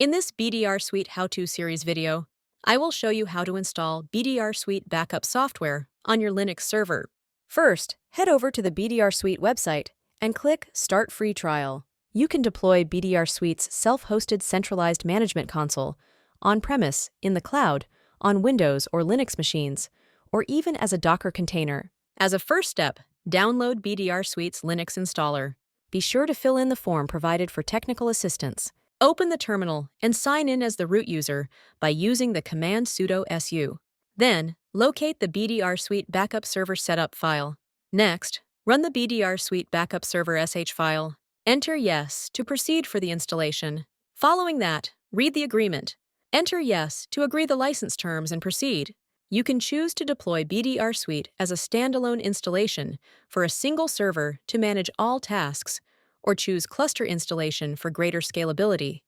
In this BDRSuite How-To Series video, I will show you how to install BDRSuite Backup software on your Linux server. First, head over to the BDRSuite website and click Start Free Trial. You can deploy BDRSuite's self-hosted centralized management console on-premise, in the cloud, on Windows or Linux machines, or even as a Docker container. As a first step, download BDRSuite's Linux installer. Be sure to fill in the form provided for technical assistance. Open the terminal and sign in as the root user by using the command sudo su. Then, locate the BDRSuite Backup Server setup file. Next, run the BDRSuite Backup Server sh file. Enter yes to proceed for the installation. Following that, read the agreement. Enter yes to agree the license terms and proceed. You can choose to deploy BDRSuite as a standalone installation for a single server to manage all tasks, or choose cluster installation for greater scalability.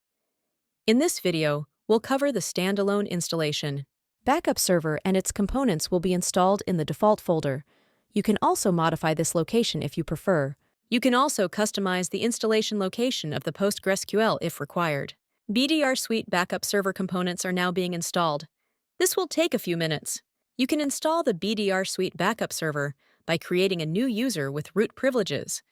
In this video, we'll cover the standalone installation. Backup Server and its components will be installed in the default folder. You can also modify this location if you prefer. You can also customize the installation location of the PostgreSQL if required. BDRSuite Backup Server components are now being installed. This will take a few minutes. You can install the BDRSuite Backup Server by creating a new user with root privileges,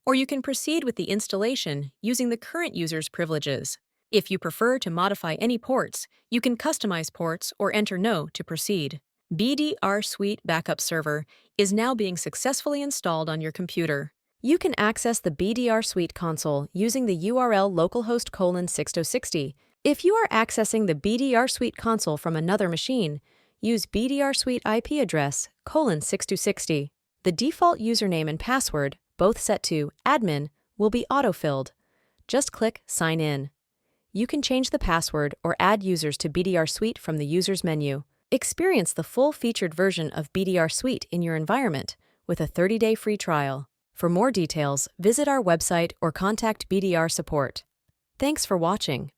or you can proceed with the installation using the current user's privileges. If you prefer to modify any ports, you can customize ports or enter no to proceed. BDRSuite Backup Server is now being successfully installed on your computer. You can access the BDRSuite console using the URL localhost:6060. If you are accessing the BDRSuite console from another machine, use BDRSuite IP address :6260. The default username and password, both set to admin, will be autofilled. Just click Sign In. You can change the password or add users to BDRSuite from the Users menu. Experience the full-featured version of BDRSuite in your environment with a 30-day free trial. For more details, visit our website or contact BDR Support. Thanks for watching.